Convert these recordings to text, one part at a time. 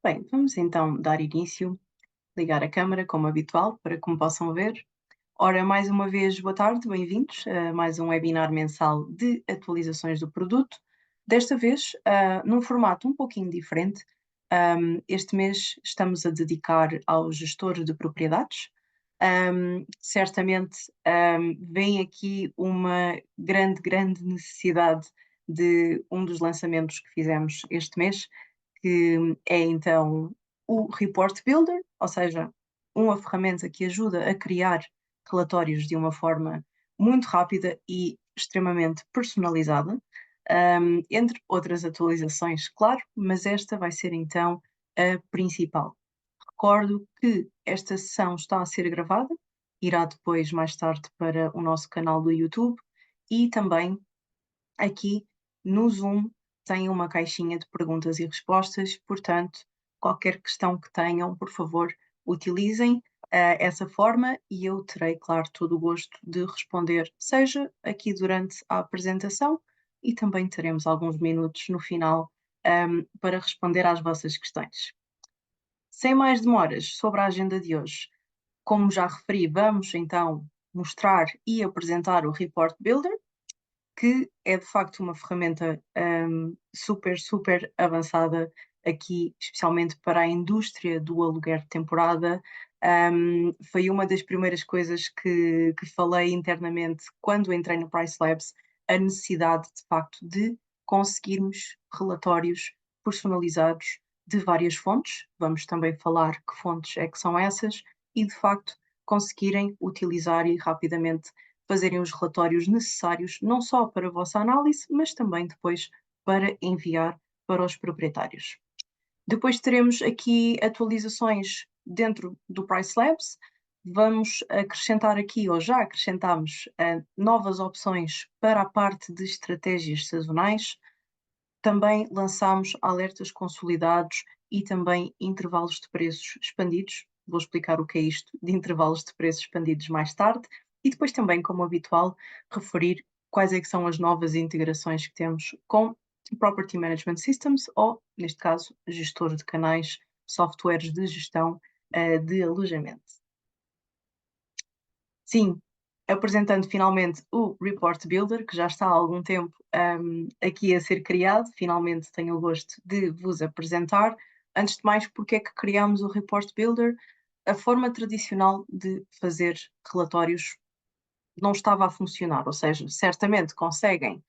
Bem, vamos então dar início, ligar a câmara como habitual para que me possam ver. Ora, mais uma vez, boa tarde, bem-vindos a mais um webinar mensal de atualizações do produto. Desta vez, num formato um pouquinho diferente. Este mês estamos a dedicar ao gestor de propriedades. Certamente, vem aqui uma grande necessidade de um dos lançamentos que fizemos este mês, que é então o Report Builder, ou seja, uma ferramenta que ajuda a criar relatórios de uma forma muito rápida e extremamente personalizada, entre outras atualizações, claro, mas esta vai ser então a principal. Recordo que esta sessão está a ser gravada, irá depois, mais tarde, para o nosso canal do YouTube e também aqui no Zoom tem uma caixinha de perguntas e respostas, portanto, qualquer questão que tenham, por favor, utilizem essa forma e eu terei, claro, todo o gosto de responder, seja aqui durante a apresentação e também teremos alguns minutos no final para responder às vossas questões. Sem mais demoras sobre a agenda de hoje, como já referi, vamos então mostrar e apresentar o Report Builder, que é de facto uma ferramenta super avançada aqui, especialmente para a indústria do aluguer de temporada. Foi uma das primeiras coisas que falei internamente quando entrei no Price Labs, a necessidade de facto de conseguirmos relatórios personalizados de várias fontes. Vamos também falar que fontes é que são essas e de facto conseguirem utilizar e rapidamente fazerem os relatórios necessários, não só para a vossa análise, mas também depois para enviar para os proprietários. Depois teremos aqui atualizações dentro do Price Labs. Vamos acrescentar aqui, ou já acrescentámos, novas opções para a parte de estratégias sazonais. Também lançámos alertas consolidados e também intervalos de preços expandidos. Vou explicar o que é isto de intervalos de preços expandidos mais tarde. E depois também, como habitual, referir quais é que são as novas integrações que temos com Property Management Systems ou, neste caso, gestor de canais, softwares de gestão de alojamento. Sim, apresentando finalmente o Report Builder, que já está há algum tempo aqui a ser criado, finalmente tenho o gosto de vos apresentar. Antes de mais, porque é que criámos o Report Builder? A forma tradicional de fazer relatórios não estava a funcionar, ou seja, certamente conseguem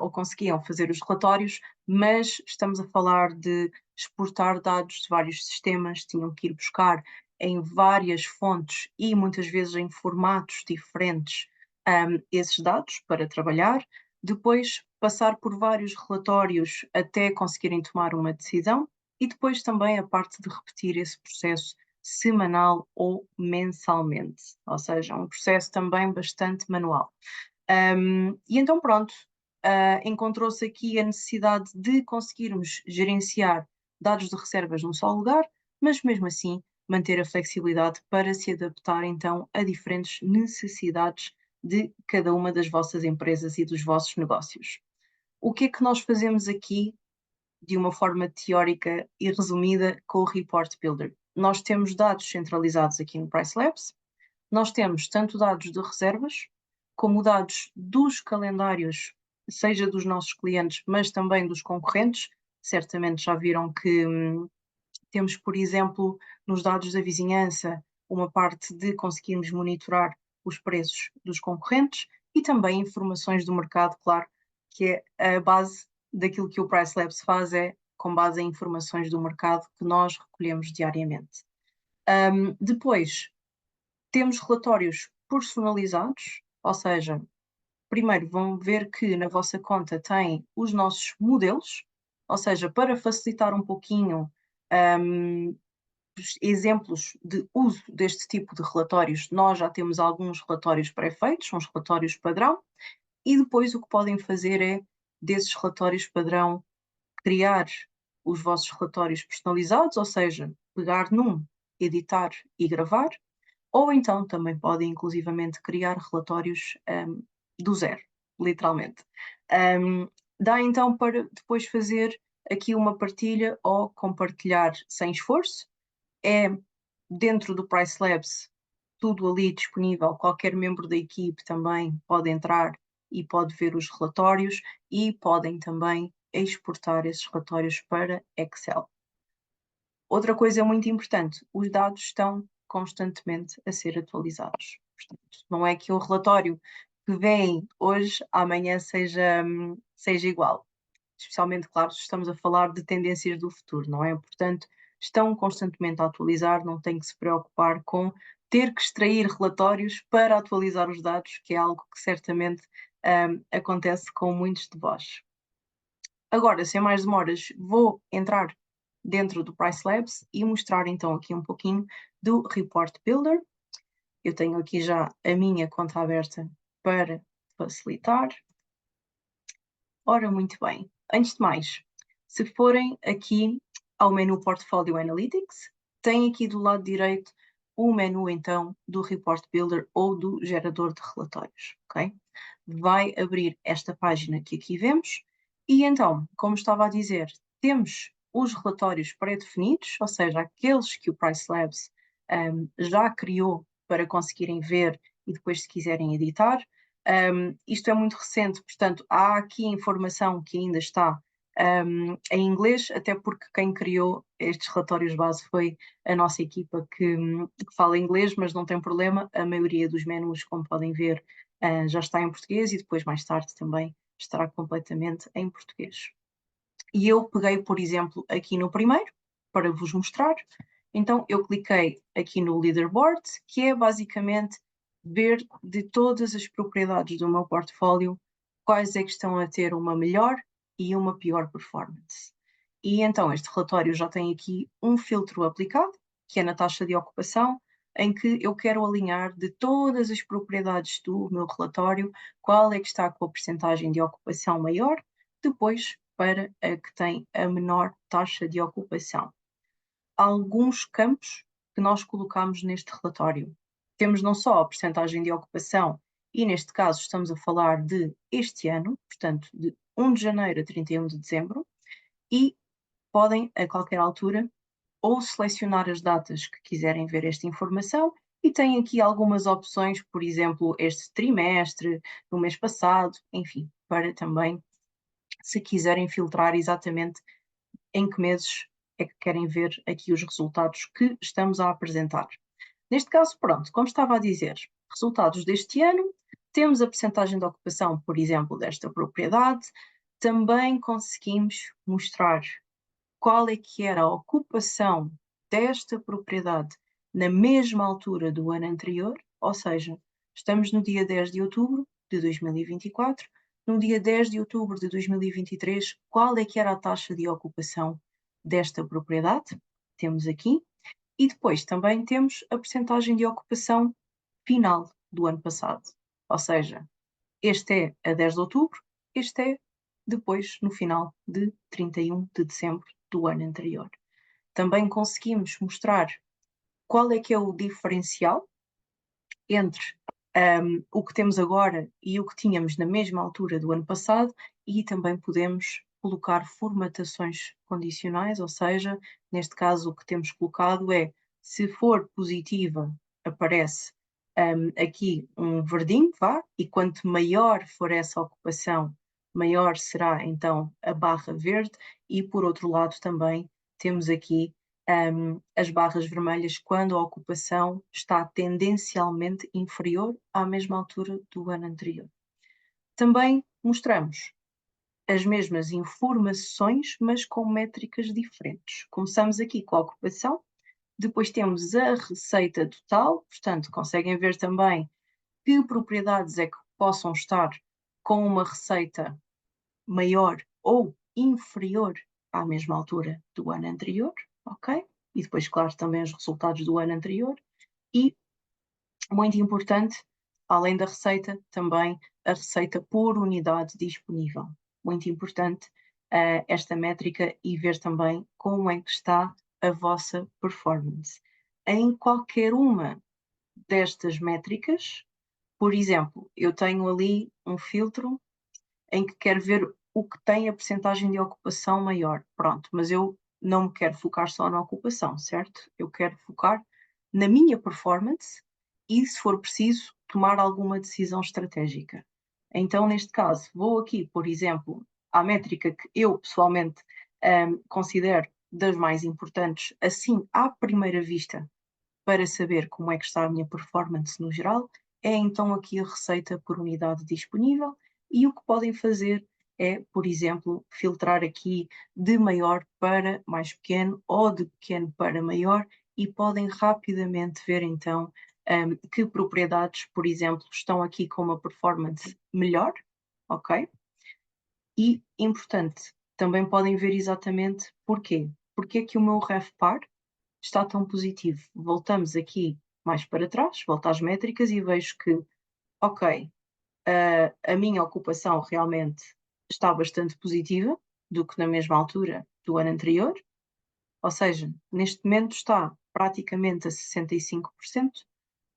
ou conseguiam fazer os relatórios, mas estamos a falar de exportar dados de vários sistemas, tinham que ir buscar em várias fontes e muitas vezes em formatos diferentes esses dados para trabalhar, depois passar por vários relatórios até conseguirem tomar uma decisão e depois também a parte de repetir esse processo semanal ou mensalmente, ou seja, um processo também bastante manual. E então, pronto, encontrou-se aqui a necessidade de conseguirmos gerenciar dados de reservas num só lugar, mas mesmo assim manter a flexibilidade para se adaptar então a diferentes necessidades de cada uma das vossas empresas e dos vossos negócios. O que é que nós fazemos aqui de uma forma teórica e resumida com o Report Builder? Nós temos dados centralizados aqui no Price Labs, nós temos tanto dados de reservas, como dados dos calendários, seja dos nossos clientes, mas também dos concorrentes. Certamente já viram que temos, por exemplo, nos dados da vizinhança, uma parte de conseguirmos monitorar os preços dos concorrentes e também informações do mercado, claro, que é a base daquilo que o Price Labs faz, é com base em informações do mercado que nós recolhemos diariamente. Depois, temos relatórios personalizados, ou seja, primeiro vão ver que na vossa conta tem os nossos modelos, ou seja, para facilitar um pouquinho exemplos de uso deste tipo de relatórios, nós já temos alguns relatórios pré-feitos, são os relatórios padrão, e depois o que podem fazer é, desses relatórios padrão, criar os vossos relatórios personalizados, ou seja, pegar num, editar e gravar, ou então também podem inclusivamente criar relatórios do zero, literalmente. Um, Dá então para depois fazer aqui uma partilha ou compartilhar sem esforço. É dentro do Price Labs, tudo ali disponível, qualquer membro da equipe também pode entrar e pode ver os relatórios e podem também exportar esses relatórios para Excel. Outra coisa muito importante, os dados estão constantemente a ser atualizados. Portanto, não é que o relatório que vem hoje, amanhã seja igual. Especialmente, claro, se estamos a falar de tendências do futuro, não é? Portanto, estão constantemente a atualizar, não tem que se preocupar com ter que extrair relatórios para atualizar os dados, que é algo que certamente acontece com muitos de vós. Agora, sem mais demoras, vou entrar dentro do Price Labs e mostrar então aqui um pouquinho do Report Builder. Eu tenho aqui já a minha conta aberta para facilitar. Ora, muito bem. Antes de mais, se forem aqui ao menu Portfolio Analytics, tem aqui do lado direito o menu então do Report Builder ou do gerador de relatórios, ok? Vai abrir esta página que aqui vemos e então, como estava a dizer, temos os relatórios pré-definidos, ou seja, aqueles que o Price Labs já criou para conseguirem ver e depois se quiserem editar. Isto é muito recente, portanto, há aqui informação que ainda está em inglês, até porque quem criou estes relatórios base foi a nossa equipa que fala inglês, mas não tem problema, a maioria dos menus, como podem ver, já está em português e depois mais tarde também estará completamente em português. E eu peguei, por exemplo, aqui no primeiro, para vos mostrar. Então, eu cliquei aqui no Leaderboard, que é basicamente ver de todas as propriedades do meu portfólio, quais é que estão a ter uma melhor e uma pior performance. E então, este relatório já tem aqui um filtro aplicado, que é na taxa de ocupação, em que eu quero alinhar de todas as propriedades do meu relatório, qual é que está com a percentagem de ocupação maior, depois para a que tem a menor taxa de ocupação. Há alguns campos que nós colocamos neste relatório. Temos não só a percentagem de ocupação, e neste caso estamos a falar de este ano, portanto, de 1 de janeiro a 31 de dezembro, e podem, a qualquer altura, ou selecionar as datas que quiserem ver esta informação, e têm aqui algumas opções, por exemplo, este trimestre, no mês passado, enfim, para também, se quiserem filtrar exatamente em que meses é que querem ver aqui os resultados que estamos a apresentar. Neste caso, pronto, como estava a dizer, resultados deste ano, temos a percentagem de ocupação, por exemplo, desta propriedade, também conseguimos mostrar qual é que era a ocupação desta propriedade na mesma altura do ano anterior, ou seja, estamos no dia 10 de outubro de 2024, no dia 10 de outubro de 2023, qual é que era a taxa de ocupação desta propriedade? Temos aqui. E depois também temos a percentagem de ocupação final do ano passado. Ou seja, este é a 10 de outubro, este é depois no final de 31 de dezembro do ano anterior. Também conseguimos mostrar qual é que é o diferencial entre o que temos agora e o que tínhamos na mesma altura do ano passado, e também podemos colocar formatações condicionais, ou seja, neste caso o que temos colocado é, se for positiva, aparece aqui um verdinho, vá, e quanto maior for essa ocupação, maior será então a barra verde, e por outro lado também temos aqui as barras vermelhas quando a ocupação está tendencialmente inferior à mesma altura do ano anterior. Também mostramos as mesmas informações, mas com métricas diferentes. Começamos aqui com a ocupação, depois temos a receita total, portanto, conseguem ver também que propriedades é que possam estar com uma receita maior ou inferior à mesma altura do ano anterior, ok? E depois, claro, também os resultados do ano anterior. E, muito importante, além da receita, também a receita por unidade disponível. Muito importante esta métrica e ver também como é que está a vossa performance. Em qualquer uma destas métricas, por exemplo, eu tenho ali um filtro em que quero ver o que tem a percentagem de ocupação maior. Pronto, mas eu não me quero focar só na ocupação, certo? Eu quero focar na minha performance e, se for preciso, tomar alguma decisão estratégica. Então, neste caso, vou aqui, por exemplo, à métrica que eu pessoalmente considero das mais importantes, assim, à primeira vista, para saber como é que está a minha performance no geral, é então aqui a receita por unidade disponível e o que podem fazer é, por exemplo, filtrar aqui de maior para mais pequeno ou de pequeno para maior e podem rapidamente ver então que propriedades, por exemplo, estão aqui com uma performance melhor, ok? E, importante, também podem ver exatamente porquê. Porque é que o meu RevPAR está tão positivo. Voltamos aqui mais para trás, volto às métricas e vejo que, ok, a minha ocupação realmente está bastante positiva do que na mesma altura do ano anterior, ou seja, neste momento está praticamente a 65%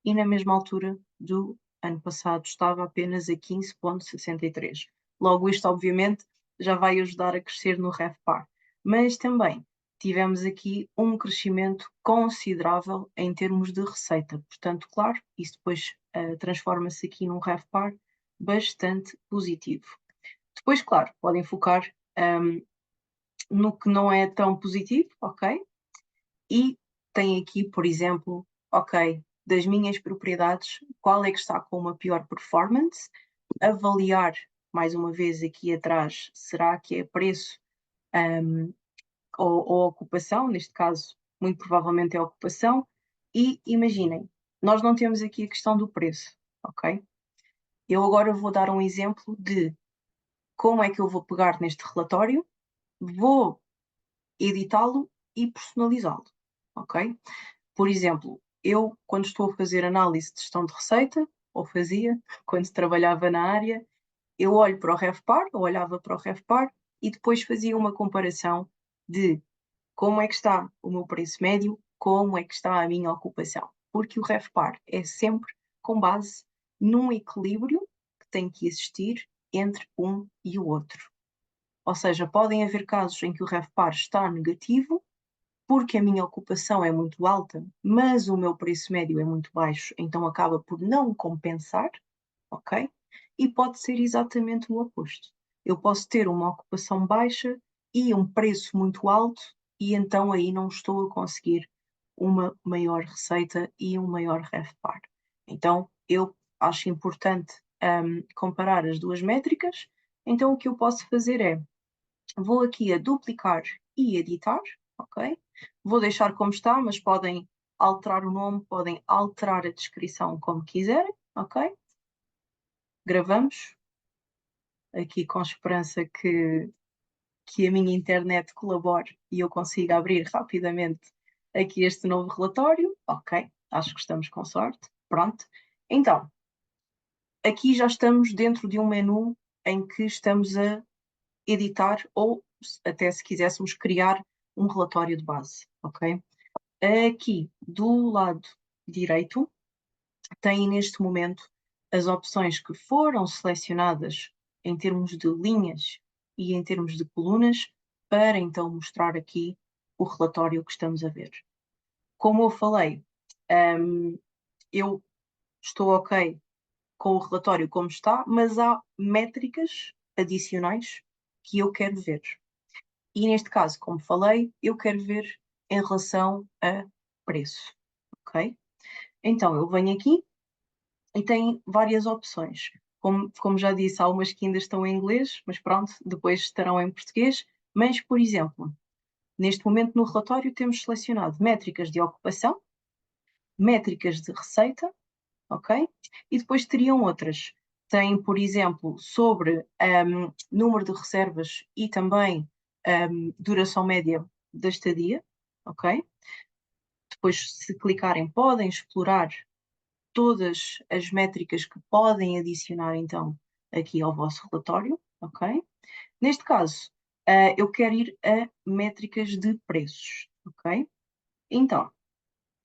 e na mesma altura do ano passado estava apenas a 15,63%. Logo, isto obviamente já vai ajudar a crescer no RevPAR, mas também tivemos aqui um crescimento considerável em termos de receita. Portanto, claro, isso depois transforma-se aqui num RevPAR bastante positivo. Depois, claro, podem focar no que não é tão positivo, ok? E tem aqui, por exemplo, ok, das minhas propriedades, qual é que está com uma pior performance? Avaliar, mais uma vez aqui atrás, será que é preço ou ocupação? Neste caso, muito provavelmente é ocupação. E imaginem, nós não temos aqui a questão do preço, ok? Eu agora vou dar um exemplo de como é que eu vou pegar neste relatório, vou editá-lo e personalizá-lo, ok? Por exemplo, eu, quando estou a fazer análise de gestão de receita, ou fazia, quando trabalhava na área, eu olho para o RevPAR, ou olhava para o RevPAR, e depois fazia uma comparação de como é que está o meu preço médio, como é que está a minha ocupação. Porque o RevPAR é sempre com base num equilíbrio que tem que existir entre um e o outro. Ou seja, podem haver casos em que o RevPAR está negativo, porque a minha ocupação é muito alta, mas o meu preço médio é muito baixo, então acaba por não compensar, ok? E pode ser exatamente o oposto. Eu posso ter uma ocupação baixa e um preço muito alto, e então aí não estou a conseguir uma maior receita e um maior RevPAR. Então, eu acho importante comparar as duas métricas. Então, o que eu posso fazer é, vou aqui a duplicar e editar, ok? Vou deixar como está, mas podem alterar o nome, podem alterar a descrição como quiserem, ok? Gravamos, aqui com esperança que a minha internet colabore e eu consiga abrir rapidamente aqui este novo relatório, ok? Acho que estamos com sorte, pronto. Então, aqui já estamos dentro de um menu em que estamos a editar ou até se quiséssemos criar um relatório de base, ok? Aqui do lado direito tem neste momento as opções que foram selecionadas em termos de linhas e em termos de colunas para então mostrar aqui o relatório que estamos a ver. Como eu falei, eu estou ok com o relatório como está, mas há métricas adicionais que eu quero ver. E neste caso, como falei, eu quero ver em relação a preço, ok? Então, eu venho aqui e tem várias opções. Como já disse, há umas que ainda estão em inglês, mas pronto, depois estarão em português. Mas, por exemplo, neste momento no relatório temos selecionado métricas de ocupação, métricas de receita, ok? E depois teriam outras. Tem, por exemplo, sobre número de reservas e também duração média da estadia, ok? Depois, se clicarem, podem explorar todas as métricas que podem adicionar, então, aqui ao vosso relatório, ok? Neste caso, eu quero ir a métricas de preços, ok? Então,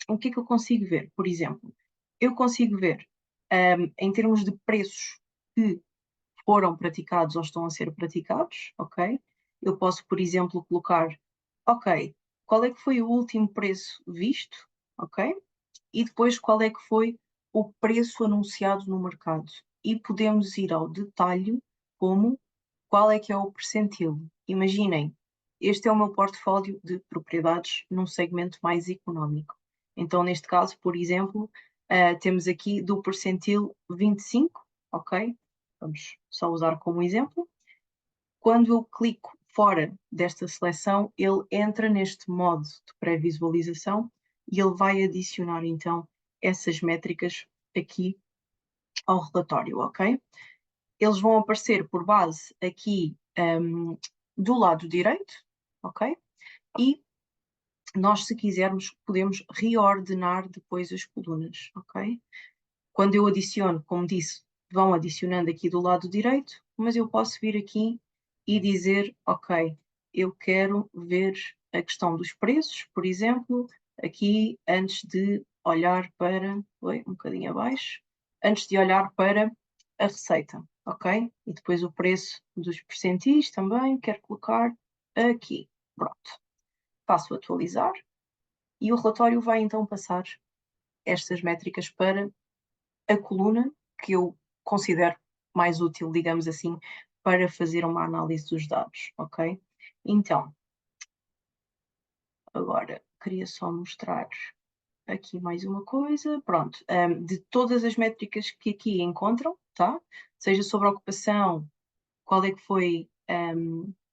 o que é que eu consigo ver? Por exemplo, eu consigo ver, em termos de preços que foram praticados ou estão a ser praticados, ok? Eu posso, por exemplo, colocar, ok, qual é que foi o último preço visto, ok? E depois qual é que foi o preço anunciado no mercado. E podemos ir ao detalhe como qual é que é o percentil. Imaginem, este é o meu portfólio de propriedades num segmento mais económico. Então, neste caso, por exemplo, temos aqui do percentil 25, ok? Vamos só usar como exemplo. Quando eu clico fora desta seleção, ele entra neste modo de pré-visualização e ele vai adicionar então essas métricas aqui ao relatório, ok? Eles vão aparecer por base aqui do lado direito, ok? E nós, se quisermos, podemos reordenar depois as colunas, ok? Quando eu adiciono, como disse, vão adicionando aqui do lado direito, mas eu posso vir aqui e dizer, ok, eu quero ver a questão dos preços, por exemplo, aqui antes de olhar para, um bocadinho abaixo, antes de olhar para a receita, ok? E depois o preço dos percentis também, quero colocar aqui, pronto. Faço atualizar e o relatório vai então passar estas métricas para a coluna que eu considero mais útil, digamos assim, para fazer uma análise dos dados, ok? Então, agora queria só mostrar aqui mais uma coisa. Pronto, de todas as métricas que aqui encontram, tá? Seja sobre a ocupação, qual é que foi,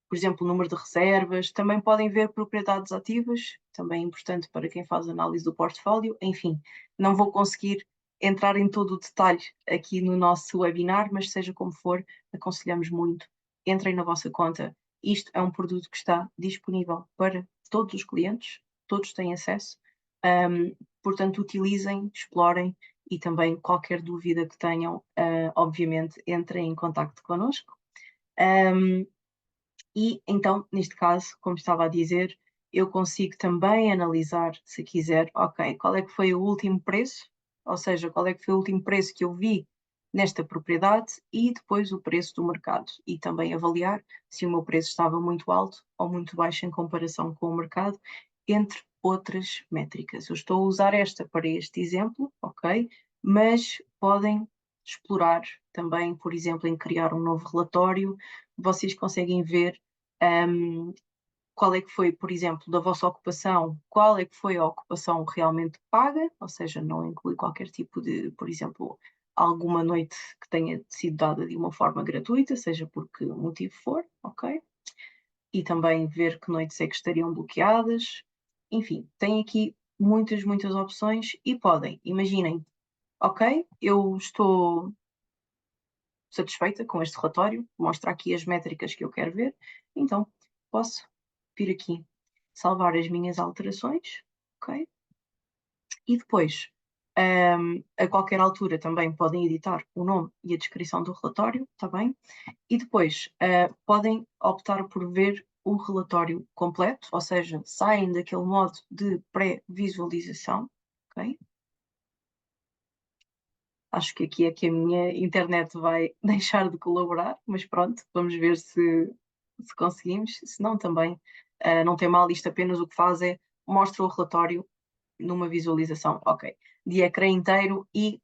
por exemplo, o número de reservas, também podem ver propriedades ativas, também é importante para quem faz análise do portfólio. Enfim, não vou conseguir entrar em todo o detalhe aqui no nosso webinar, mas seja como for, aconselhamos muito, entrem na vossa conta. Isto é um produto que está disponível para todos os clientes, todos têm acesso, portanto, utilizem, explorem e também qualquer dúvida que tenham, obviamente, entrem em contacto connosco. E então, neste caso, como estava a dizer, eu consigo também analisar, se quiser, ok, qual é que foi o último preço, ou seja, qual é que foi o último preço que eu vi nesta propriedade e depois o preço do mercado. E também avaliar se o meu preço estava muito alto ou muito baixo em comparação com o mercado, entre outras métricas. Eu estou a usar esta para este exemplo, ok, mas podem explorar também, por exemplo, em criar um novo relatório, vocês conseguem ver qual é que foi, por exemplo, da vossa ocupação, qual é que foi a ocupação realmente paga, ou seja, não inclui qualquer tipo de, por exemplo, alguma noite que tenha sido dada de uma forma gratuita, seja por que motivo for, ok? E também ver que noites é que estariam bloqueadas. Enfim, tem aqui muitas, muitas opções e podem, imaginem, ok, eu estou satisfeita com este relatório, mostra aqui as métricas que eu quero ver, então posso vir aqui, salvar as minhas alterações, ok? E depois, a qualquer altura também podem editar o nome e a descrição do relatório, está bem? E depois podem optar por ver o relatório completo, ou seja, saem daquele modo de pré-visualização, ok? Acho que aqui é que a minha internet vai deixar de colaborar, mas pronto, vamos ver se conseguimos. Se não, também não tem mal, isto apenas o que faz é mostra o relatório numa visualização, ok, de ecrã inteiro e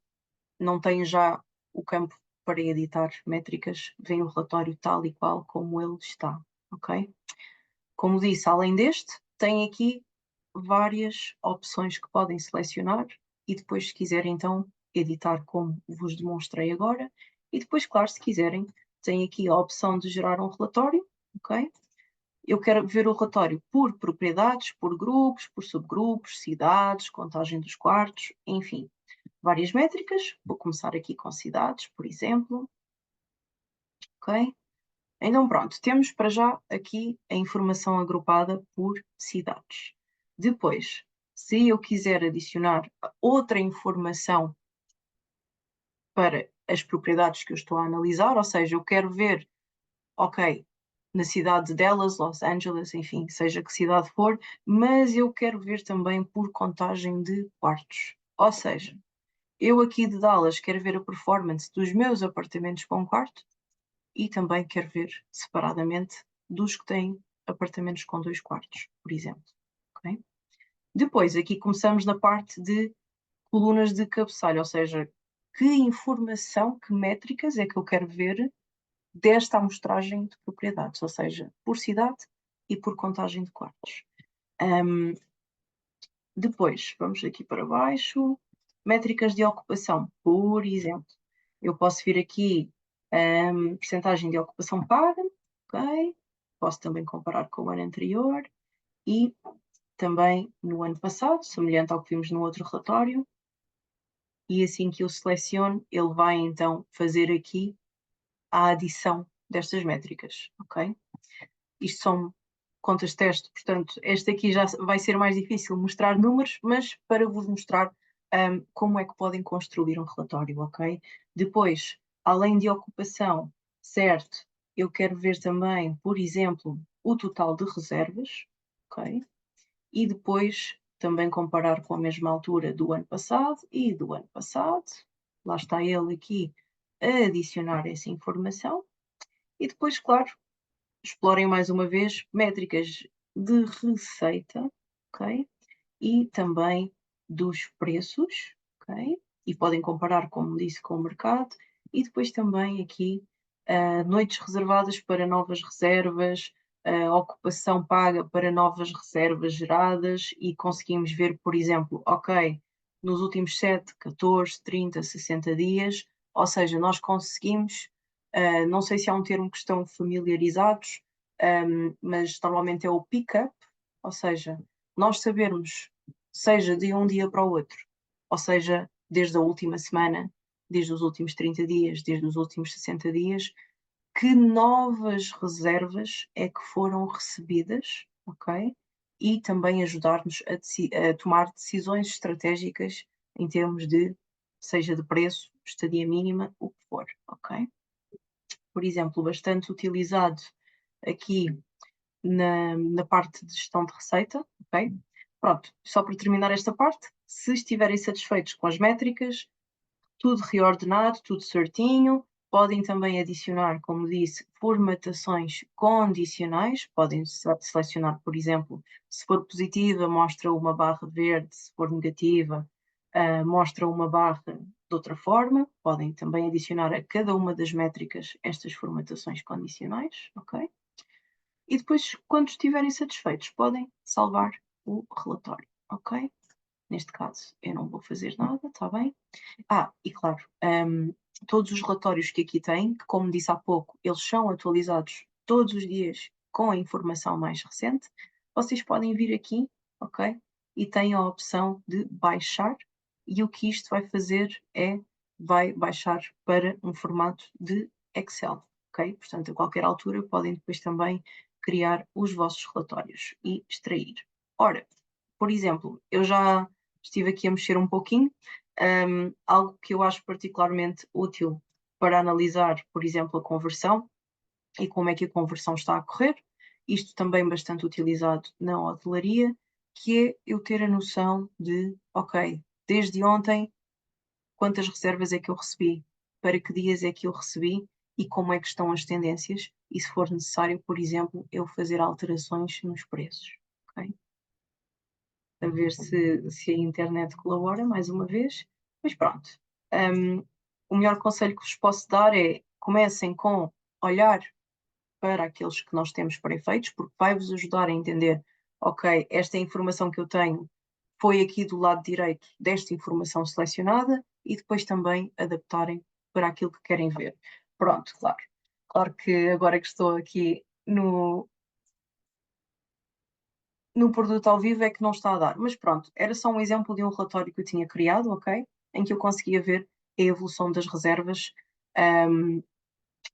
não tem já o campo para editar métricas, vem o relatório tal e qual como ele está, ok? Como disse, além deste, tem aqui várias opções que podem selecionar e depois, se quiserem, então, editar como vos demonstrei agora. E depois, claro, se quiserem, tem aqui a opção de gerar um relatório, ok? Eu quero ver o relatório por propriedades, por grupos, por subgrupos, cidades, contagem dos quartos, enfim, várias métricas. Vou começar aqui com cidades, por exemplo, ok? Então, pronto, temos para já aqui a informação agrupada por cidades. Depois, se eu quiser adicionar outra informação para as propriedades que eu estou a analisar, ou seja, eu quero ver, ok, na cidade de Dallas, Los Angeles, enfim, seja que cidade for, mas eu quero ver também por contagem de quartos. Ou seja, eu aqui de Dallas quero ver a performance dos meus apartamentos com quarto, e também quero ver separadamente dos que têm apartamentos com 2 quartos, por exemplo. Okay? Depois, aqui começamos na parte de colunas de cabeçalho, ou seja, que informação, que métricas é que eu quero ver desta amostragem de propriedades, ou seja, por cidade e por contagem de quartos. Depois, vamos aqui para baixo, métricas de ocupação, por exemplo. Eu posso vir aqui, percentagem de ocupação paga, ok? Posso também comparar com o ano anterior e também no ano passado, semelhante ao que vimos no outro relatório. E assim que eu seleciono, ele vai então fazer aqui a adição destas métricas, ok? Isto são contas de teste, portanto, este aqui já vai ser mais difícil mostrar números, mas para vos mostrar como é que podem construir um relatório, ok? Depois, além de ocupação, certo, eu quero ver também, por exemplo, o total de reservas, ok? E depois também comparar com a mesma altura do ano passado e do ano passado. Lá está ele aqui a adicionar essa informação. E depois, claro, explorem mais uma vez métricas de receita, ok? E também dos preços, ok? E podem comparar, como disse, com o mercado. E depois também aqui noites reservadas para novas reservas, ocupação paga para novas reservas geradas e conseguimos ver, por exemplo, ok, nos últimos 7, 14, 30, 60 dias, ou seja, nós conseguimos, não sei se há um termo que estão familiarizados, mas normalmente é o pick-up, ou seja, nós sabermos, seja de um dia para o outro, ou seja, desde a última semana, desde os últimos 30 dias, desde os últimos 60 dias, que novas reservas é que foram recebidas, ok? E também ajudar-nos a tomar decisões estratégicas em termos de, seja de preço, estadia mínima, o que for, ok? Por exemplo, bastante utilizado aqui na parte de gestão de receita, ok? Pronto, só para terminar esta parte, se estiverem satisfeitos com as métricas, tudo reordenado, tudo certinho, podem também adicionar, como disse, formatações condicionais, podem selecionar, por exemplo, se for positiva, mostra uma barra verde, se for negativa, mostra uma barra de outra forma, podem também adicionar a cada uma das métricas estas formatações condicionais, ok? E depois, quando estiverem satisfeitos, podem salvar o relatório, ok? Neste caso, eu não vou fazer nada, está bem? E claro, todos os relatórios que aqui têm, que como disse há pouco, eles são atualizados todos os dias com a informação mais recente, vocês podem vir aqui, ok? E têm a opção de baixar, e o que isto vai fazer é, vai baixar para um formato de Excel, ok? Portanto, a qualquer altura podem depois também criar os vossos relatórios e extrair. Ora, por exemplo, eu já estive aqui a mexer um pouquinho, algo que eu acho particularmente útil para analisar, por exemplo, a conversão e como é que a conversão está a correr. Isto também bastante utilizado na hotelaria, que é eu ter a noção de, ok, desde ontem, quantas reservas é que eu recebi, para que dias é que eu recebi e como é que estão as tendências e se for necessário, por exemplo, eu fazer alterações nos preços. Okay? A ver se a internet colabora mais uma vez. Mas pronto, o melhor conselho que vos posso dar é comecem com olhar para aqueles que nós temos para efeitos, porque vai-vos ajudar a entender, ok, esta informação que eu tenho foi aqui do lado direito desta informação selecionada e depois também adaptarem para aquilo que querem ver. Pronto, claro. Claro que agora que estou aqui no produto ao vivo é que não está a dar. Mas pronto, era só um exemplo de um relatório que eu tinha criado, ok? Em que eu conseguia ver a evolução das reservas,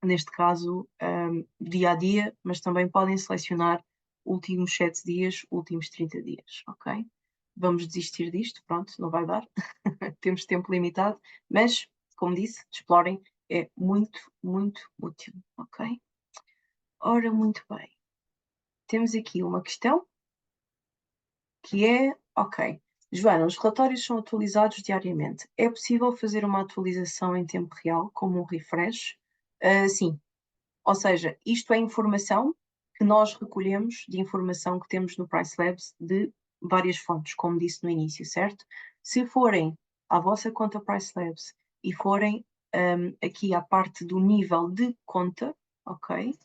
neste caso, dia a dia, mas também podem selecionar últimos 7 dias, últimos 30 dias, ok? Vamos desistir disto, pronto, não vai dar. Temos tempo limitado, mas, como disse, explorem, é muito, muito útil, ok? Ora, muito bem. Temos aqui uma questão que é, ok, Joana, os relatórios são atualizados diariamente. É possível fazer uma atualização em tempo real, como um refresh? Sim, Ou seja, isto é informação que nós recolhemos de informação que temos no Price Labs de várias fontes, como disse no início, certo? Se forem à vossa conta Price Labs e forem aqui à parte do nível de conta, ok?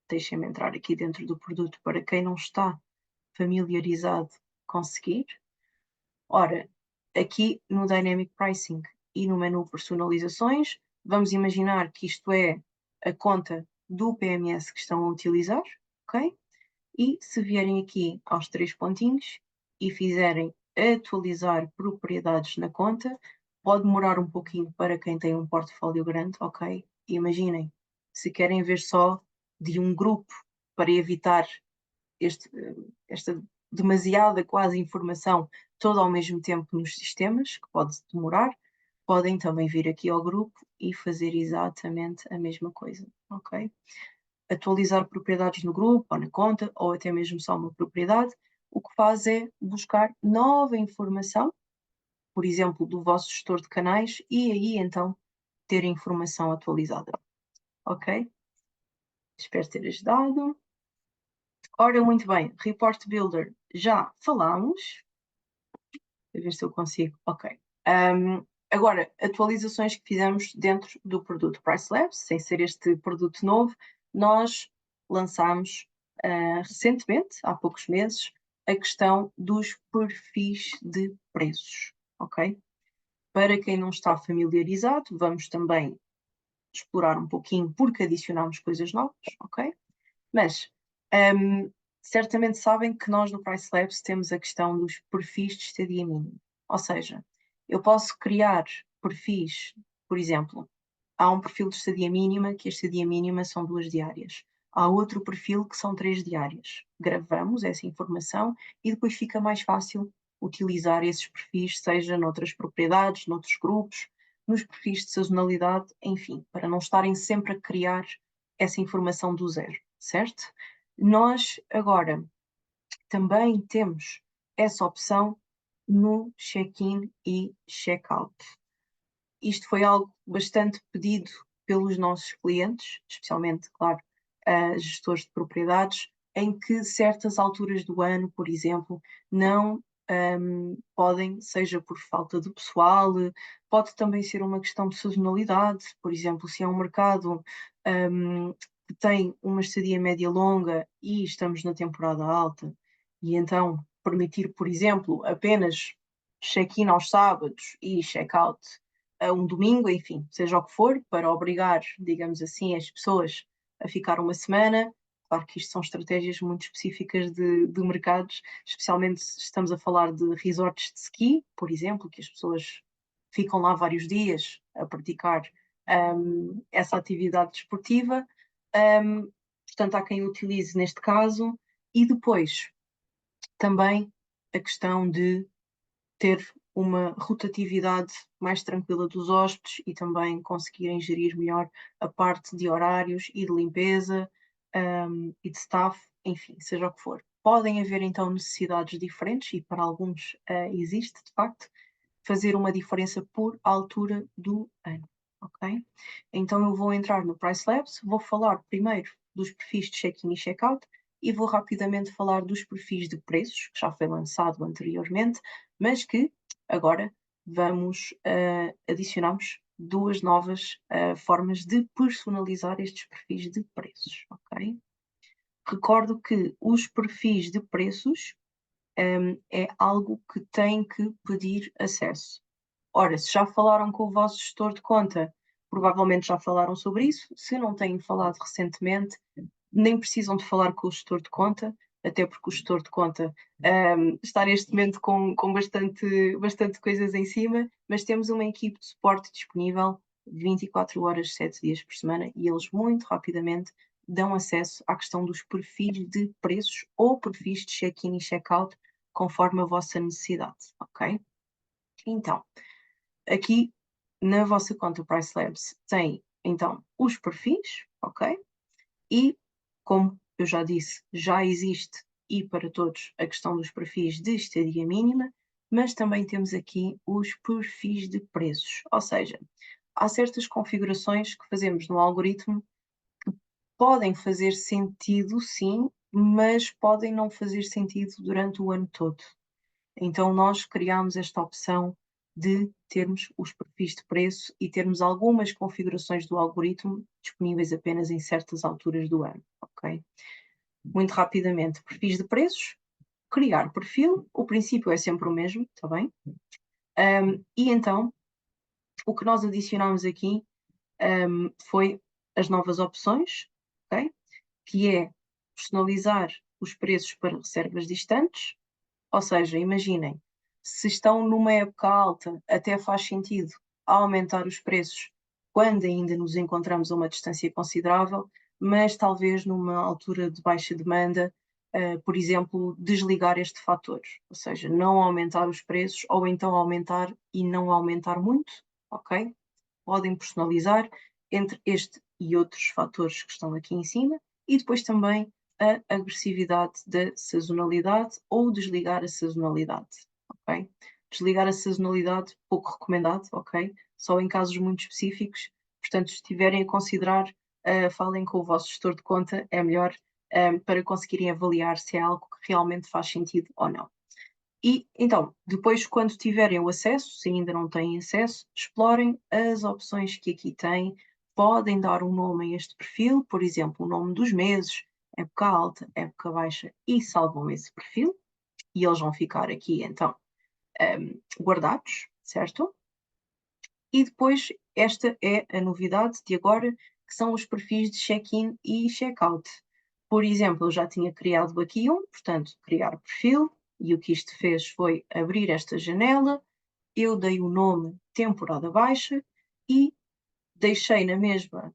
Deixem-me entrar aqui dentro do produto para quem não está familiarizado conseguir. Ora, aqui no Dynamic Pricing e no menu Personalizações, vamos imaginar que isto é a conta do PMS que estão a utilizar, ok? E se vierem aqui aos 3 pontinhos e fizerem atualizar propriedades na conta, pode demorar um pouquinho para quem tem um portfólio grande, ok? Imaginem, se querem ver só de um grupo para evitar esta demasiada quase informação toda ao mesmo tempo nos sistemas, que pode demorar, podem também vir aqui ao grupo e fazer exatamente a mesma coisa, ok? Atualizar propriedades no grupo ou na conta, ou até mesmo só uma propriedade, o que faz é buscar nova informação, por exemplo, do vosso gestor de canais, e aí então ter a informação atualizada, ok? Espero ter ajudado. Ora, muito bem, Report Builder já falámos. A ver se eu consigo. Ok. Agora, atualizações que fizemos dentro do produto Price Labs, sem ser este produto novo, nós lançámos recentemente, há poucos meses, a questão dos perfis de preços. Ok? Para quem não está familiarizado, vamos também explorar um pouquinho porque adicionámos coisas novas, ok? Mas certamente sabem que nós no Price Labs temos a questão dos perfis de estadia mínima. Ou seja, eu posso criar perfis, por exemplo, há um perfil de estadia mínima que a estadia mínima são 2 diárias. Há outro perfil que são 3 diárias. Gravamos essa informação e depois fica mais fácil utilizar esses perfis, seja noutras propriedades, noutros grupos, nos perfis de sazonalidade, enfim, para não estarem sempre a criar essa informação do zero, certo? Nós agora também temos essa opção no check-in e check-out. Isto foi algo bastante pedido pelos nossos clientes, especialmente, claro, gestores de propriedades, em que certas alturas do ano, por exemplo, não podem, seja por falta de pessoal, pode também ser uma questão de sazonalidade, por exemplo, se é um mercado que tem uma estadia média longa e estamos na temporada alta, e então permitir, por exemplo, apenas check-in aos sábados e check-out a um domingo, enfim, seja o que for, para obrigar, digamos assim, as pessoas a ficar uma semana. Claro que isto são estratégias muito específicas de mercados, especialmente se estamos a falar de resorts de ski, por exemplo, que as pessoas ficam lá vários dias a praticar essa atividade desportiva. Portanto, há quem utilize neste caso. E depois, também a questão de ter uma rotatividade mais tranquila dos hóspedes e também conseguirem gerir melhor a parte de horários e de limpeza e de staff, enfim, seja o que for. Podem haver então necessidades diferentes e para alguns existe, de facto, fazer uma diferença por altura do ano, ok? Então eu vou entrar no Price Labs, vou falar primeiro dos perfis de check-in e check-out e vou rapidamente falar dos perfis de preços, que já foi lançado anteriormente, mas que agora vamos adicionamos 2 novas formas de personalizar estes perfis de preços, ok? Recordo que os perfis de preços é algo que têm que pedir acesso. Ora, se já falaram com o vosso gestor de conta, provavelmente já falaram sobre isso. Se não têm falado recentemente, nem precisam de falar com o gestor de conta, até porque o gestor de conta está neste momento com bastante coisas em cima, mas temos uma equipe de suporte disponível 24 horas, 7 dias por semana e eles muito rapidamente dão acesso à questão dos perfis de preços ou perfis de check-in e check-out conforme a vossa necessidade, ok? Então, aqui na vossa conta Price Labs tem então os perfis, ok? E, como eu já disse, já existe e para todos a questão dos perfis de estadia mínima, mas também temos aqui os perfis de preços, ou seja, há certas configurações que fazemos no algoritmo que podem fazer sentido, sim, mas podem não fazer sentido durante o ano todo. Então nós criámos esta opção de termos os perfis de preço e termos algumas configurações do algoritmo disponíveis apenas em certas alturas do ano, ok? Muito rapidamente, perfis de preços, criar perfil, o princípio é sempre o mesmo, está bem? E então, o que nós adicionámos aqui foi as novas opções, ok? Que é personalizar os preços para reservas distantes, ou seja, imaginem, se estão numa época alta, até faz sentido aumentar os preços quando ainda nos encontramos a uma distância considerável, mas talvez numa altura de baixa demanda, por exemplo, desligar este fator, ou seja, não aumentar os preços ou então aumentar e não aumentar muito, ok? Podem personalizar entre este e outros fatores que estão aqui em cima e depois também a agressividade da sazonalidade ou desligar a sazonalidade, ok? Desligar a sazonalidade, pouco recomendado, ok? Só em casos muito específicos. Portanto, se estiverem a considerar, falem com o vosso gestor de conta, é melhor para conseguirem avaliar se é algo que realmente faz sentido ou não. E então, depois, quando tiverem o acesso, se ainda não têm acesso, explorem as opções que aqui têm. Podem dar um nome a este perfil, por exemplo, o nome dos meses, época alta, época baixa, e salvam esse perfil. E eles vão ficar aqui, então, guardados, certo? E depois, esta é a novidade de agora, que são os perfis de check-in e check-out. Por exemplo, eu já tinha criado aqui um, portanto, criar perfil, e o que isto fez foi abrir esta janela, eu dei o nome temporada baixa e deixei na mesma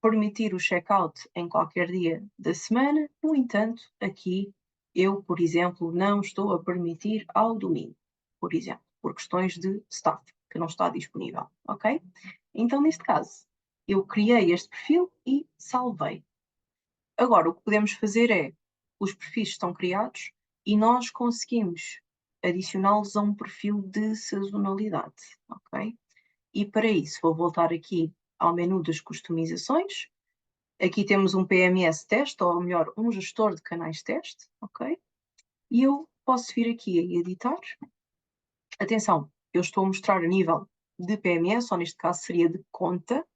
permitir o check-out em qualquer dia da semana. No entanto, aqui eu, por exemplo, não estou a permitir ao domingo, por exemplo, por questões de staff, que não está disponível, ok? Então, neste caso, eu criei este perfil e salvei. Agora, o que podemos fazer é, os perfis estão criados e nós conseguimos adicioná-los a um perfil de sazonalidade, ok? E para isso, vou voltar aqui ao menu das customizações. Aqui temos um PMS teste, ou melhor, um gestor de canais teste, ok? E eu posso vir aqui a editar. Atenção, eu estou a mostrar a nível de PMS, ou neste caso seria de conta,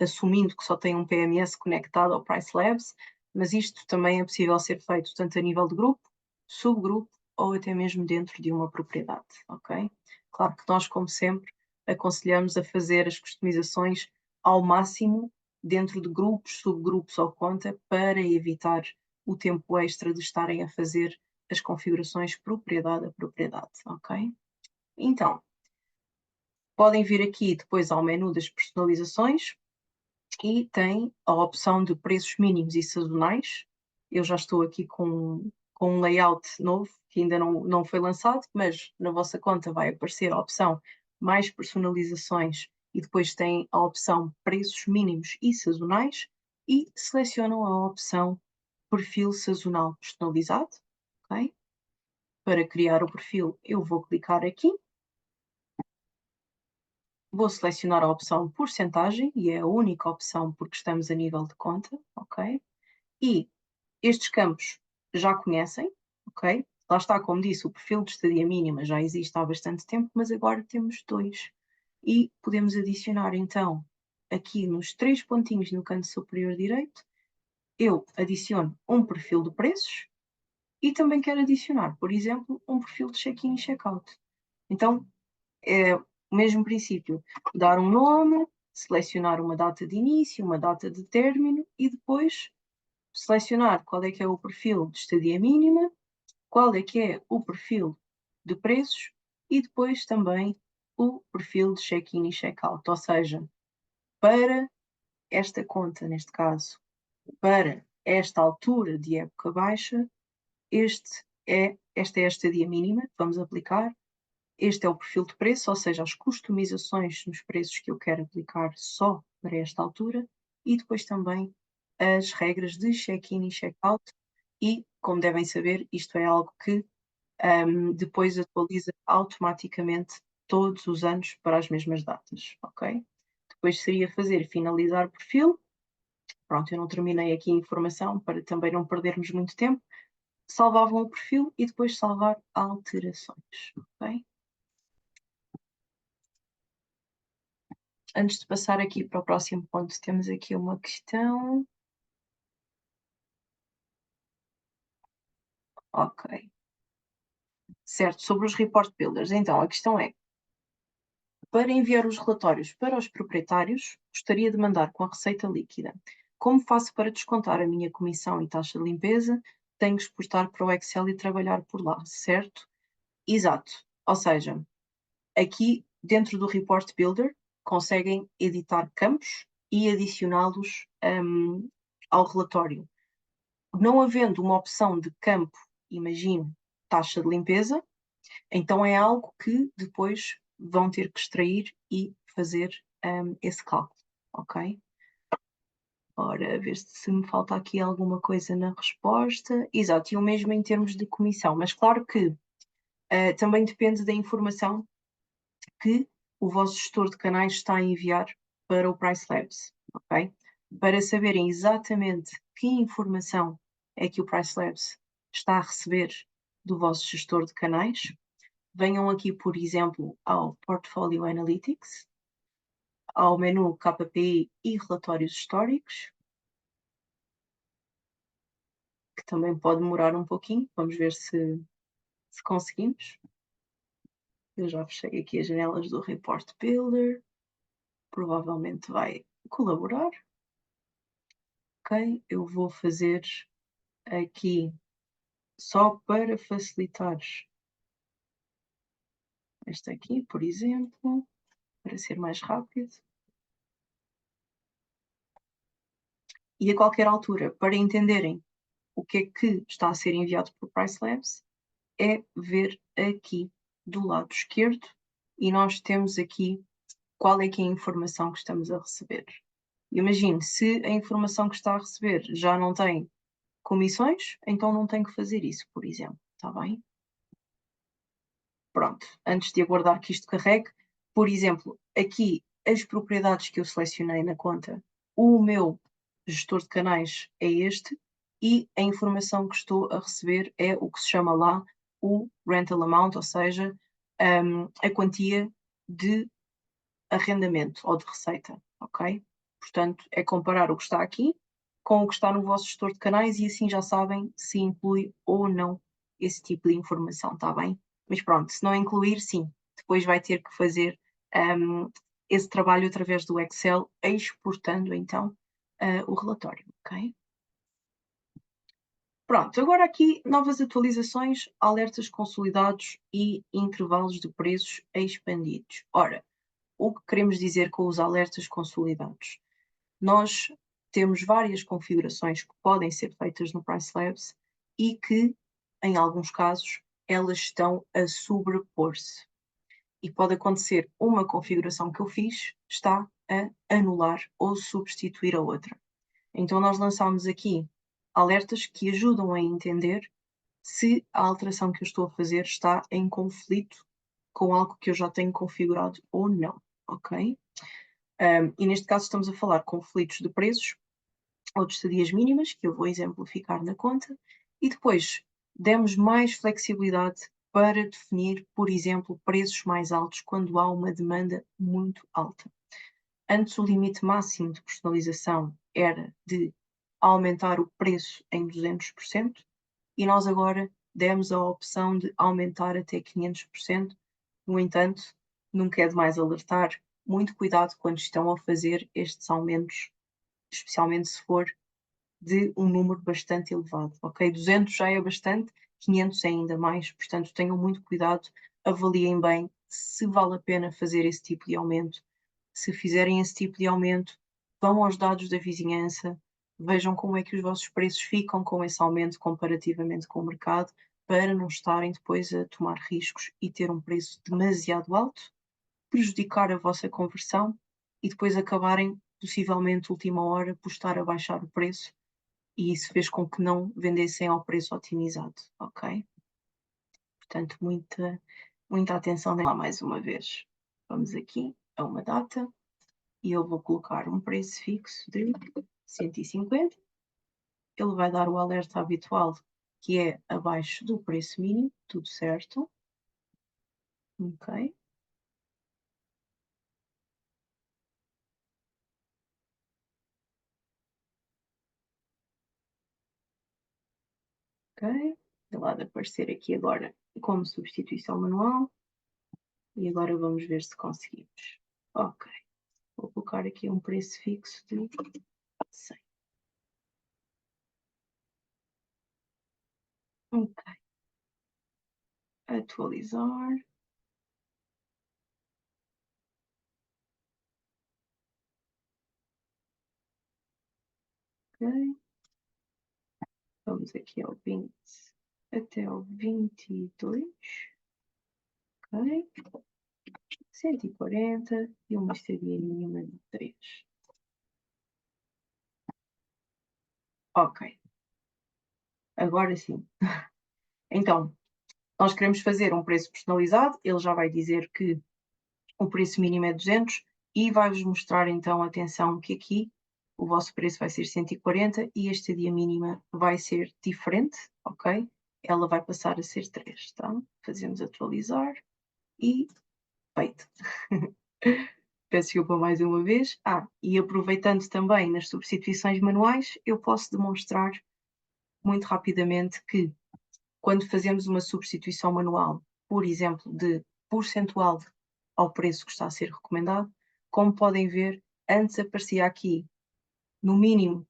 assumindo que só tem um PMS conectado ao Price Labs, mas isto também é possível ser feito tanto a nível de grupo, subgrupo ou até mesmo dentro de uma propriedade, ok? Claro que nós, como sempre, aconselhamos a fazer as customizações ao máximo dentro de grupos, subgrupos ou conta para evitar o tempo extra de estarem a fazer as configurações propriedade a propriedade, ok? Então, podem vir aqui depois ao menu das personalizações e tem a opção de preços mínimos e sazonais. Eu já estou aqui com um layout novo que ainda não foi lançado, mas na vossa conta vai aparecer a opção mais personalizações e depois tem a opção preços mínimos e sazonais e selecionam a opção perfil sazonal personalizado, ok? Para criar o perfil eu vou clicar aqui, vou selecionar a opção porcentagem e é a única opção porque estamos a nível de conta, ok? E estes campos já conhecem, ok? Lá está, como disse, o perfil de estadia mínima já existe há bastante tempo, mas agora temos dois. E podemos adicionar então, aqui nos três pontinhos no canto superior direito, eu adiciono um perfil de preços e também quero adicionar, por exemplo, um perfil de check-in e check-out. Então, é o mesmo princípio, dar um nome, selecionar uma data de início, uma data de término e depois selecionar qual é que é o perfil de estadia mínima, qual é que é o perfil de preços e depois também o perfil de check-in e check-out. Ou seja, para esta conta, neste caso, para esta altura de época baixa, esta é a estadia mínima que vamos aplicar, este é o perfil de preço, ou seja, as customizações nos preços que eu quero aplicar só para esta altura, e depois também as regras de check-in e check-out, e, como devem saber, isto é algo que depois atualiza automaticamente todos os anos para as mesmas datas, ok? Depois seria fazer finalizar perfil, pronto, eu não terminei aqui a informação para também não perdermos muito tempo, salvavam o perfil e depois salvar alterações, ok? Antes de passar aqui para o próximo ponto, temos aqui uma questão. Ok. Certo, sobre os report builders. Então, a questão é, para enviar os relatórios para os proprietários, gostaria de mandar com a receita líquida. Como faço para descontar a minha comissão e taxa de limpeza? Tenho que exportar para o Excel e trabalhar por lá, certo? Exato. Ou seja, aqui dentro do Report Builder conseguem editar campos e adicioná-los ao relatório. Não havendo uma opção de campo, imagine, taxa de limpeza, então é algo que depois vão ter que extrair e fazer esse cálculo, ok? Ora, ver se me falta aqui alguma coisa na resposta. Exato, e o mesmo em termos de comissão, mas claro que também depende da informação que o vosso gestor de canais está a enviar para o Price Labs, ok? Para saberem exatamente que informação é que o Price Labs está a receber do vosso gestor de canais, venham aqui, por exemplo, ao Portfolio Analytics, ao menu KPI e relatórios históricos, que também pode demorar um pouquinho, vamos ver se conseguimos. Eu já fechei aqui as janelas do Report Builder, provavelmente vai colaborar. Ok, eu vou fazer aqui só para facilitar esta aqui, por exemplo, para ser mais rápido. E a qualquer altura, para entenderem o que é que está a ser enviado por Price Labs, é ver aqui do lado esquerdo e nós temos aqui qual é que é a informação que estamos a receber. Imagine, se a informação que está a receber já não tem comissões, então não tem que fazer isso, por exemplo, está bem? Pronto, antes de aguardar que isto carregue, por exemplo, aqui as propriedades que eu selecionei na conta, o meu gestor de canais é este e a informação que estou a receber é o que se chama lá o rental amount, ou seja, a quantia de arrendamento ou de receita, ok? Portanto, é comparar o que está aqui com o que está no vosso gestor de canais e assim já sabem se inclui ou não esse tipo de informação, está bem? Mas pronto, se não incluir, sim, depois vai ter que fazer esse trabalho através do Excel, exportando então o relatório, ok? Pronto, agora aqui novas atualizações, alertas consolidados e intervalos de preços expandidos. Ora, o que queremos dizer com os alertas consolidados? Nós temos várias configurações que podem ser feitas no Price Labs e que, em alguns casos, elas estão a sobrepor-se. E pode acontecer uma configuração que eu fiz está a anular ou substituir a outra. Então nós lançámos aqui alertas que ajudam a entender se a alteração que eu estou a fazer está em conflito com algo que eu já tenho configurado ou não, ok? E neste caso estamos a falar conflitos de preços ou de estadias mínimas, que eu vou exemplificar na conta, e depois demos mais flexibilidade para definir, por exemplo, preços mais altos quando há uma demanda muito alta. Antes o limite máximo de personalização era de aumentar o preço em 200%, e nós agora demos a opção de aumentar até 500%. No entanto, nunca é demais alertar, muito cuidado quando estão a fazer estes aumentos, especialmente se for de um número bastante elevado, ok? 200 já é bastante, 500 é ainda mais, portanto tenham muito cuidado, avaliem bem se vale a pena fazer esse tipo de aumento. Se fizerem esse tipo de aumento, vão aos dados da vizinhança, vejam como é que os vossos preços ficam com esse aumento comparativamente com o mercado, para não estarem depois a tomar riscos e ter um preço demasiado alto, prejudicar a vossa conversão e depois acabarem, possivelmente, última hora, por estar a baixar o preço e isso fez com que não vendessem ao preço otimizado, ok? Portanto, muita atenção lá mais uma vez. Vamos aqui a uma data e eu vou colocar um preço fixo de 150. Ele vai dar o alerta habitual, que é abaixo do preço mínimo, tudo certo. Ok. Ok. De lado aparecer aqui agora como substituição manual. E agora vamos ver se conseguimos. Ok. Vou colocar aqui um preço fixo de 100. Ok. Atualizar. Ok. Vamos aqui ao 20 até ao 22. Ok. 140 e uma estadia mínima de 3. Ok. Agora sim. Então, nós queremos fazer um preço personalizado. Ele já vai dizer que o preço mínimo é 200 e vai-vos mostrar então, atenção, que aqui o vosso preço vai ser 140 e a estadia mínima vai ser diferente, ok? Ela vai passar a ser 3, tá? Fazemos atualizar e feito. Peço desculpa mais uma vez. E aproveitando também nas substituições manuais, eu posso demonstrar muito rapidamente que quando fazemos uma substituição manual, por exemplo, de percentual ao preço que está a ser recomendado, como podem ver, antes aparecia aqui, no mínimo,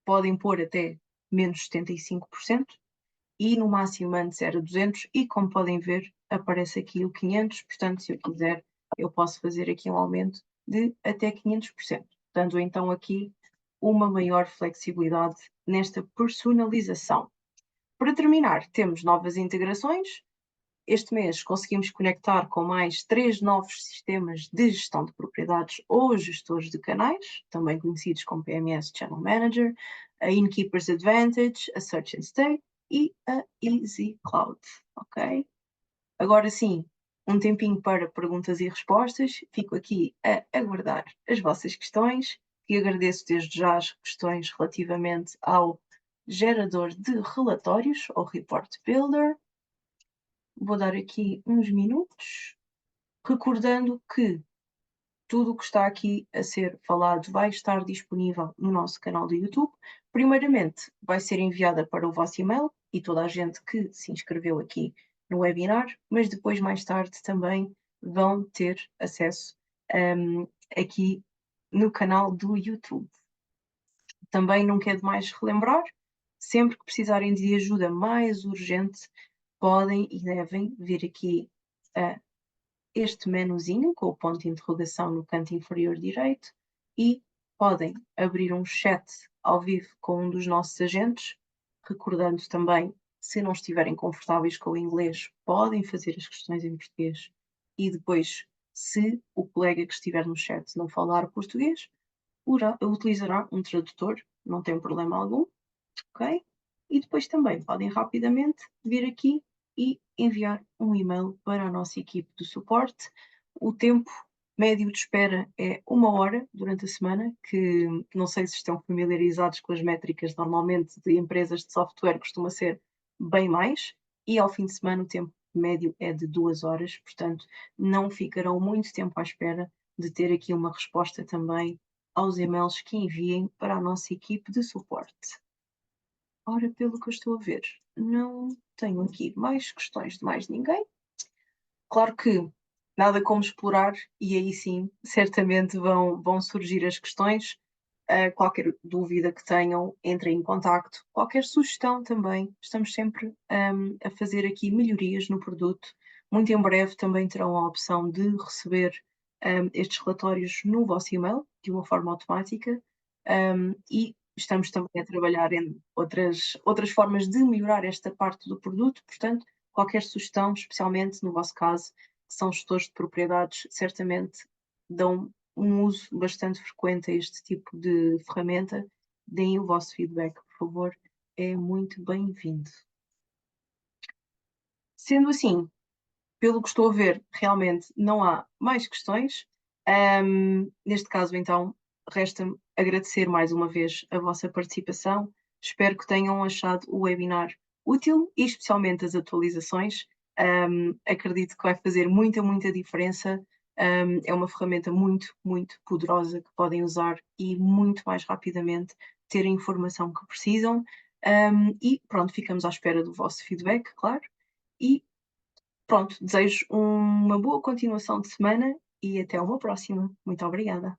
podem pôr até menos 75%, e no máximo antes era 200, e como podem ver, aparece aqui o 500, portanto, se eu quiser, eu posso fazer aqui um aumento de até 500%, dando então aqui uma maior flexibilidade nesta personalização. Para terminar, temos novas integrações. Este mês conseguimos conectar com mais 3 novos sistemas de gestão de propriedades ou gestores de canais, também conhecidos como PMS Channel Manager, a Innkeeper's Advantage, a Search and Stay e a Easy Cloud. Ok? Agora sim, um tempinho para perguntas e respostas. Fico aqui a aguardar as vossas questões e agradeço desde já as questões relativamente ao gerador de relatórios ou Report Builder. Vou dar aqui uns minutos, recordando que tudo o que está aqui a ser falado vai estar disponível no nosso canal do YouTube. Primeiramente, vai ser enviada para o vosso e-mail e toda a gente que se inscreveu aqui no webinar, mas depois, mais tarde, também vão ter acesso aqui no canal do YouTube. Também não quero mais relembrar, sempre que precisarem de ajuda mais urgente, podem e devem vir aqui a este menuzinho com o ponto de interrogação no canto inferior direito e podem abrir um chat ao vivo com um dos nossos agentes, recordando também, se não estiverem confortáveis com o inglês, podem fazer as questões em português e depois, se o colega que estiver no chat não falar português, utilizará um tradutor, não tem problema algum, ok? E depois também podem rapidamente vir aqui e enviar um e-mail para a nossa equipe de suporte. O tempo médio de espera é 1 hora durante a semana, que não sei se estão familiarizados com as métricas, normalmente de empresas de software costuma ser bem mais, e ao fim de semana o tempo médio é de 2 horas, portanto não ficarão muito tempo à espera de ter aqui uma resposta também aos e-mails que enviem para a nossa equipe de suporte. Ora, pelo que eu estou a ver, não tenho aqui mais questões de mais ninguém. Claro que nada como explorar, e aí sim, certamente vão surgir as questões. Qualquer dúvida que tenham, entrem em contacto. Qualquer sugestão também, estamos sempre a fazer aqui melhorias no produto. Muito em breve também terão a opção de receber estes relatórios no vosso e-mail, de uma forma automática. E estamos também a trabalhar em outras formas de melhorar esta parte do produto, portanto, qualquer sugestão, especialmente no vosso caso, que são gestores de propriedades, certamente dão um uso bastante frequente a este tipo de ferramenta. Deem o vosso feedback, por favor, é muito bem-vindo. Sendo assim, pelo que estou a ver, realmente não há mais questões. Neste caso, então, resta-me agradecer mais uma vez a vossa participação. Espero que tenham achado o webinar útil e especialmente as atualizações. Acredito que vai fazer muita, muita diferença. É uma ferramenta muito, muito poderosa que podem usar e muito mais rapidamente ter a informação que precisam. E pronto, ficamos à espera do vosso feedback, claro. E pronto, desejo uma boa continuação de semana e até uma próxima. Muito obrigada.